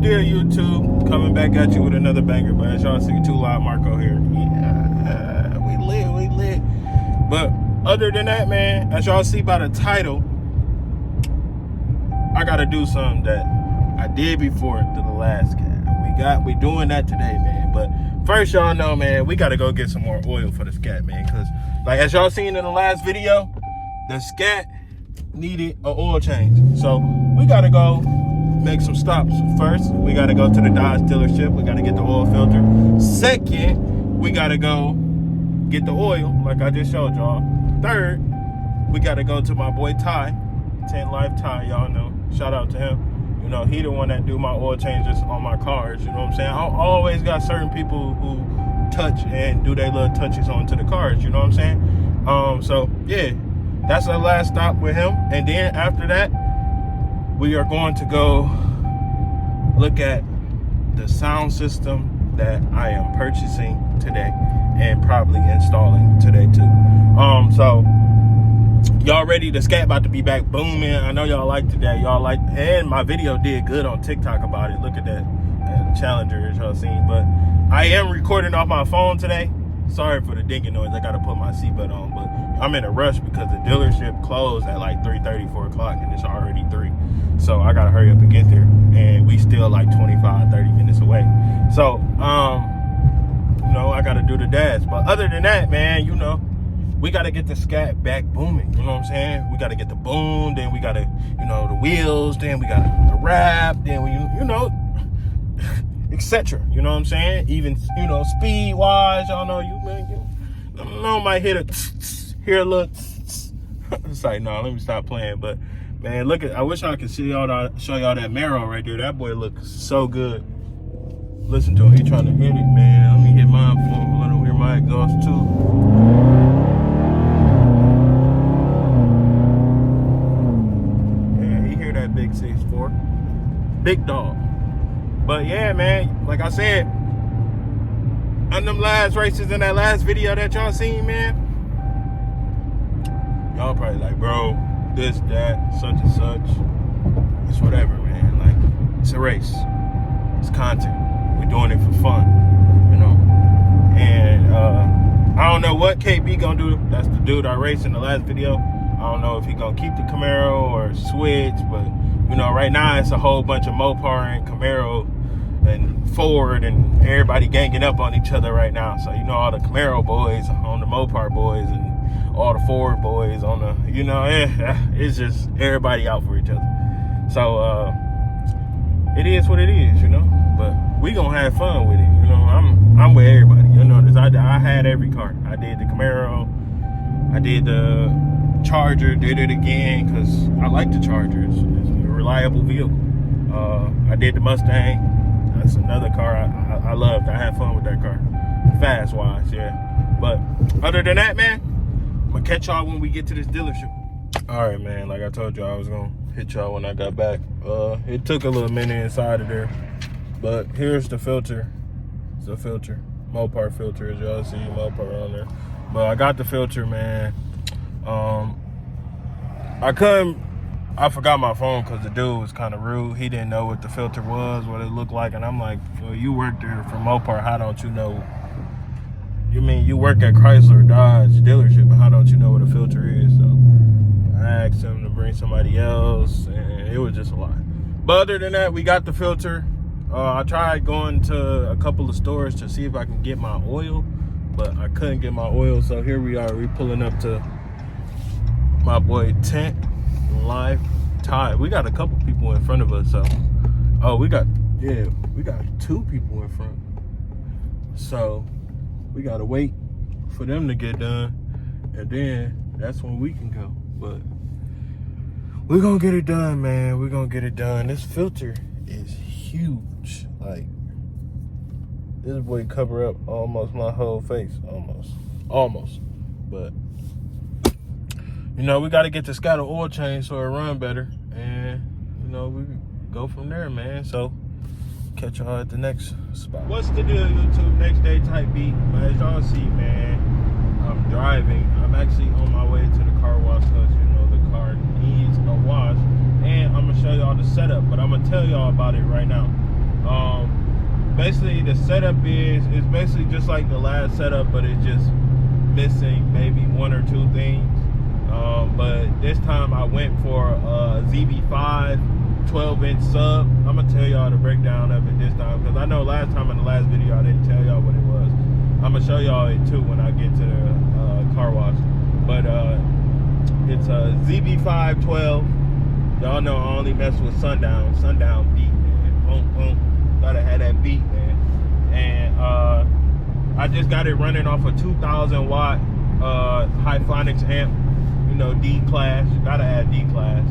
deal, YouTube? Coming back at you with another banger, but as y'all see, Too Loud Marco here. Yeah, we lit. But other than that, man, as y'all see by the title, I gotta do something that I did before to the last cat. We doing that today, man. But first, y'all know, man, we gotta go get some more oil for the Scat, man. Cause like as y'all seen in the last video, the Scat needed an oil change. So we gotta go make some stops. First, we gotta go to the Dodge dealership. We gotta get the oil filter. Second, we gotta go get the oil, like I just showed y'all. Third, we gotta go to my boy Ty, 10 Life Ty, y'all know. Shout out to him. You know, he the one that do my oil changes on my cars. You know what I'm saying? I always got certain people who touch and do their little touches onto the cars. You know what I'm saying? So yeah, that's our last stop with him. And then after that, we are going to go look at the sound system that I am purchasing today and probably installing today too. So y'all ready? The Scat about to be back booming. I know y'all liked today. Y'all like, and my video did good on TikTok about it. Look at that Challenger, as y'all seen. But I am recording off my phone today. Sorry for the dinging noise. I got to put my seatbelt on, but I'm in a rush because the dealership closed at like 3:30, 4 o'clock, and it's already 3. So I got to hurry up and get there. And we still like 25, 30 minutes away. So, you know, I got to do the dash. But other than that, man, you know, we got to get the Scat back booming. You know what I'm saying? We got to get the boom. Then we got to, you know, the wheels. Then we got the wrap. Then we, you know, etc. You know what I'm saying? Even, you know, speed wise, y'all know you know, might hit hear a little. It's like, no, let me stop playing. But man, look at, I wish I could show y'all that Marrow right there. That boy looks so good. Listen to him, he trying to hit it, man. Let me hit mine for him. Let him hear my exhaust too. Yeah, he hear that big 6.4. Big dog. But yeah, man, like I said, on them last races in that last video that y'all seen, man, y'all probably like, bro, this, that, such and such. It's whatever, man. Like, it's a race. It's content. We're doing it for fun, you know. And I don't know what KB gonna do. That's the dude I raced in the last video. I don't know if he gonna keep the Camaro or switch, but you know, right now it's a whole bunch of Mopar and Camaro and Ford and everybody ganging up on each other right now. So you know, all the Camaro boys on the Mopar boys and all the Ford boys on the, you know, it's just everybody out for each other. So it is what it is, you know. But we gonna have fun with it, you know. I'm with everybody, you know. I had every car. I did the Camaro, I did the Charger, did it again because I like the Charger. It's a reliable vehicle. I did the Mustang. That's another car I loved. I had fun with that car, fast wise, yeah. But other than that, man, I'm gonna catch y'all when we get to this dealership. All right, man. Like I told y'all, I was gonna hit y'all when I got back. It took a little minute inside of there. But here's the filter. It's a filter. Mopar filter, as y'all see, Mopar on there. But I got the filter, man. I forgot my phone because the dude was kind of rude. He didn't know what the filter was, what it looked like. And I'm like, well, you work there for Mopar, how don't you know? You mean you work at Chrysler Dodge dealership, but how don't you know what a filter is? So I asked him to bring somebody else, and it was just a lot. But other than that, we got the filter. I tried going to a couple of stores to see if I can get my oil, but I couldn't get my oil. So here we are. We pulling up to my boy 10 Life Ty. We got a couple people in front of us. So, we got 2 people in front. So we gotta wait for them to get done, and then that's when we can go. But we're gonna get it done, man. We're gonna get it done. This filter is huge. Like, this boy cover up almost my whole face. Almost. But you know, we got to get the Scat oil change so it run better, and you know, we go from there, man. So catch y'all at the next spot. What's the deal, YouTube? Next day type beat. But as y'all see, man, I'm driving. I'm actually on my way to the car wash because you know the car needs a wash, and I'm gonna show y'all the setup. But I'm gonna tell y'all about it right now. Basically the setup is basically just like the last setup, but it's just missing maybe one or two things. But this time I went for a ZB5 12-inch sub. I'm gonna tell y'all the breakdown of it this time, because I know last time in the last video I didn't tell y'all what it was. I'm gonna show y'all it too when I get to the car wash. But it's a ZB5 12. Y'all know I only mess with Sundown beat, man. Boom, boom. Gotta have that beat, man. And I just got it running off a 2,000 watt Hyphonics amp. You know, D class. You gotta have D class.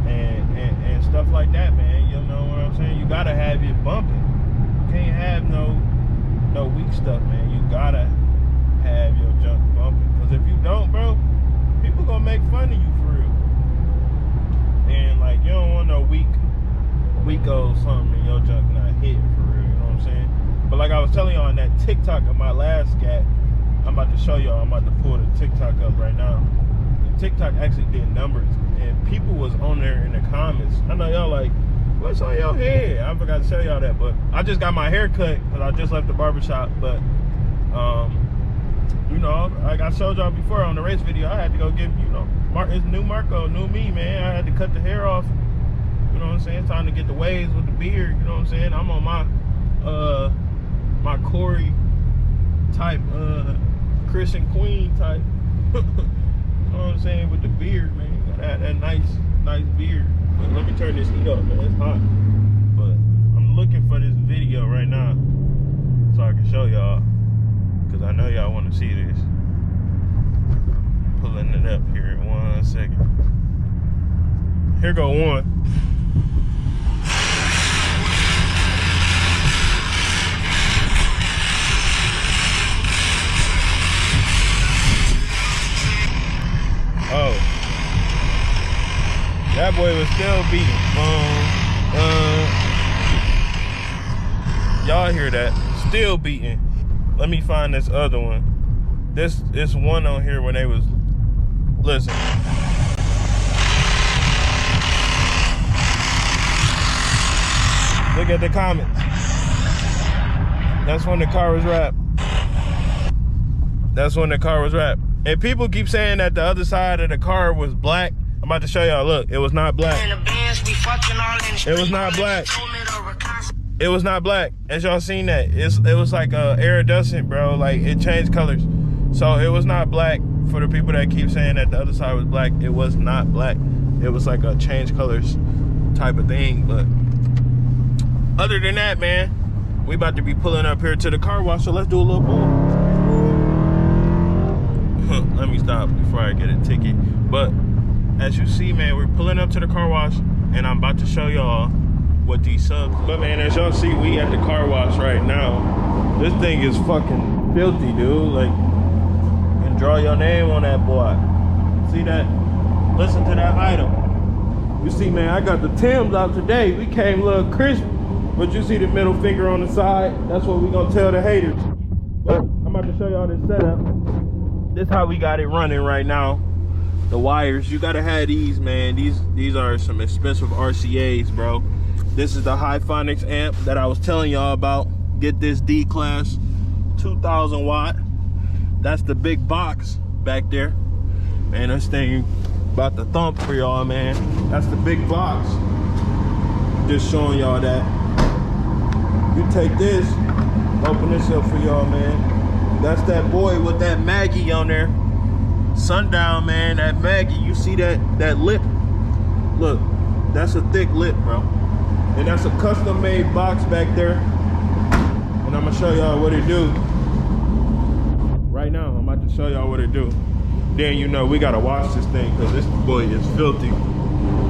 And stuff like that, man. You know what I'm saying? You gotta have it bumping. You can't have no weak stuff, man. You gotta have your junk bumping. Because if you don't, bro, people gonna make fun of you for real. And like, you don't want no weak or something and your junk not hitting for real, you know what I'm saying? But like I was telling y'all on that TikTok of my last scat, I'm about to show y'all, I'm about to pull the TikTok up right now. The TikTok actually did numbers, and people was on there in the comments. I know y'all like, what's on your head? I forgot to tell y'all that, but I just got my hair cut because I just left the barbershop. But you know, like I showed y'all before on the race video, I had to go get, you know, it's new Marco, new me, man. I had to cut the hair off. You know what I'm saying? It's time to get the waves with the beard. You know what I'm saying? I'm on my Corey type, Christian Queen type. You know what I'm saying? With the beard, man. You gotta have that nice beard. But let me turn this heat up, man. It's hot. But I'm looking for this video right now so I can show y'all, because I know y'all want to see this. Pulling it up here in 1 second. Here go one. Oh, that boy was still beating. Y'all hear that? Still beating. Let me find this other one. This one on here when they was, listen. Look at the comments. That's when the car was wrapped. That's when the car was wrapped. And people keep saying that the other side of the car was black. I'm about to show y'all. Look, it was not black. It was not black. It was not black. As y'all seen that, it was like iridescent, bro. Like it changed colors. So it was not black. For the people that keep saying that the other side was black, it was not black. It was like a change colors type of thing. But other than that, man, we about to be pulling up here to the car wash. So let's do a little pull. Let me stop before I get a ticket. But as you see, man, we're pulling up to the car wash, and I'm about to show y'all what these subs. But man, as y'all see, we at the car wash right now. This thing is fucking filthy, dude. Like, you can draw your name on that boy. See that? Listen to that item. You see, man, I got the Timbs out today. We came a little crisp, but you see the middle finger on the side. That's what we gonna tell the haters. But I'm about to show y'all this setup. This how we got it running right now. The wires, you gotta have these, man. These are some expensive RCAs, bro. This is the Hyphonics amp that I was telling y'all about. Get this D class, 2,000 watt. That's the big box back there. Man, this thing about to thump for y'all, man. That's the big box. Just showing y'all that. You take this, open this up for y'all, man. That's that boy with that Maggie on there. Sundown, man, that Maggie. You see that lip? Look, that's a thick lip, bro. And that's a custom made box back there. And I'm gonna show y'all what it do. Right now, I'm about to show y'all what it do. Then you know we gotta wash this thing because this boy is filthy.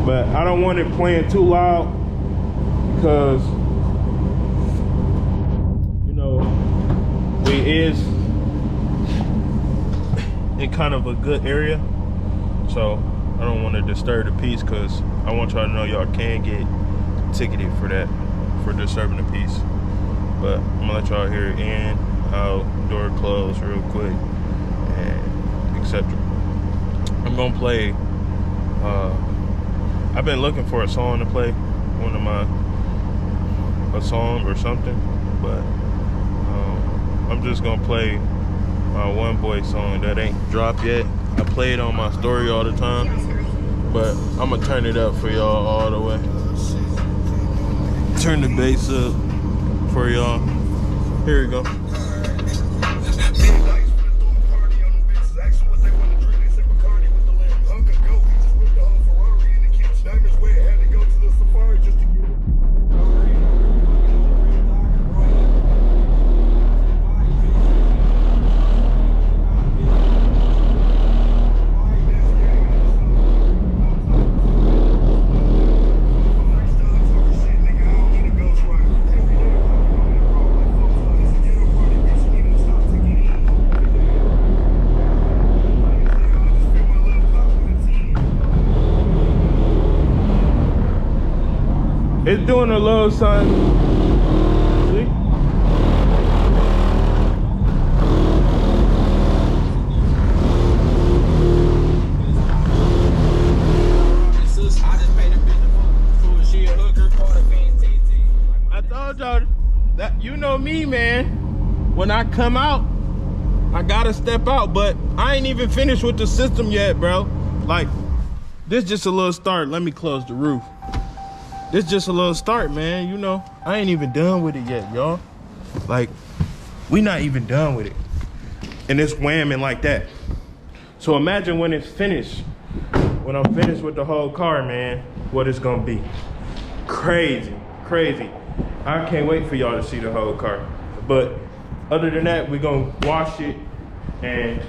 But I don't want it playing too loud because, you know, we is in kind of a good area, so I don't want to disturb the peace, because I want y'all to know y'all can get ticketed for that, for disturbing the peace. But I'm gonna let y'all hear it in, out, door closed real quick, and etc. I'm gonna play, I've been looking for a song to play, a song or something, but I'm just gonna play my One Boy song that ain't dropped yet. I play it on my story all the time, but I'm gonna turn it up for y'all all the way. Turn the bass up for y'all. Here we go. It's doing a little something. See? I told y'all that, you know me, man. When I come out, I gotta step out, but I ain't even finished with the system yet, bro. Like, this just a little start. Let me close the roof. This just a little start, man. You know, I ain't even done with it yet, y'all. Like, we not even done with it. And it's whamming like that. So imagine when it's finished, when I'm finished with the whole car, man, what it's gonna be. Crazy, crazy. I can't wait for y'all to see the whole car. But other than that, we gonna wash it, and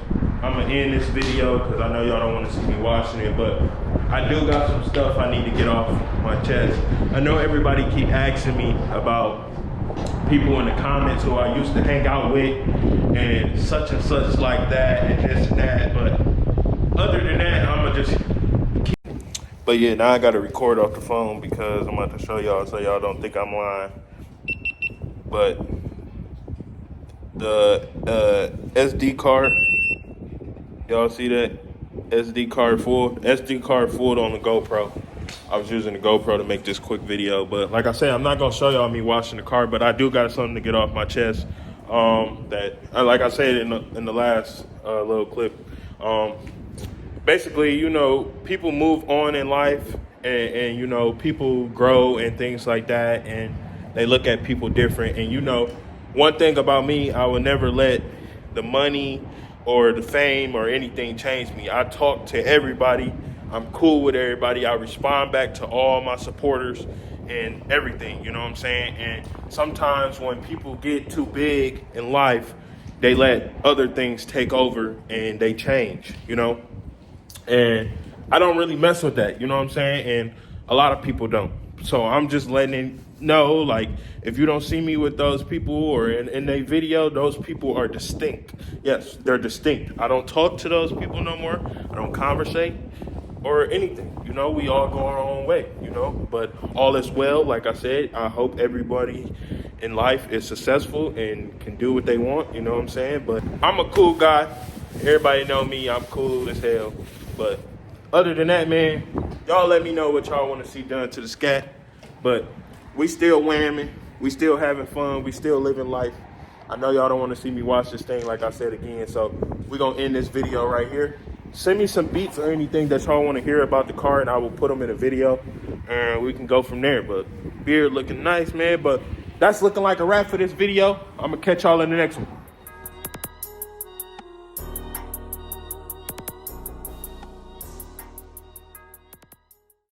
I'm gonna end this video because I know y'all don't want to see me washing it, but I do got some stuff I need to get off my chest. I know everybody keep asking me about people in the comments who I used to hang out with and such like that and this and that, but other than that, I'm gonna just keep. But yeah, now I gotta record off the phone because I'm about to show y'all so y'all don't think I'm lying. But the SD card, y'all see that? SD card full on the GoPro. I was using the GoPro to make this quick video, but like I said, I'm not gonna show y'all me washing the car, but I do got something to get off my chest. That, like I said in the last little clip, basically, you know, people move on in life, and you know, people grow and things like that, and they look at people different. And you know, one thing about me, I would never let the money or the fame or anything change me. I talk to everybody. I'm cool with everybody. I respond back to all my supporters and everything, you know what I'm saying? And sometimes when people get too big in life, they let other things take over and they change, you know? And I don't really mess with that, you know what I'm saying? And a lot of people don't. So I'm just letting it know, like, if you don't see me with those people or in a video, those people are distinct. Yes, they're distinct. I don't talk to those people no more. I don't conversate or anything. You know, we all go our own way, you know, but all is well. Like I said, I hope everybody in life is successful and can do what they want, you know what I'm saying? But I'm a cool guy. Everybody know me, I'm cool as hell. But other than that, man, y'all let me know what y'all want to see done to the Scat. But we still whamming, we still having fun, we still living life. I know y'all don't want to see me watch this thing, like I said again, so we're going to end this video right here. Send me some beats or anything that y'all want to hear about the car, and I will put them in a video, and we can go from there. But beard looking nice, man, but that's looking like a wrap for this video. I'm going to catch y'all in the next one.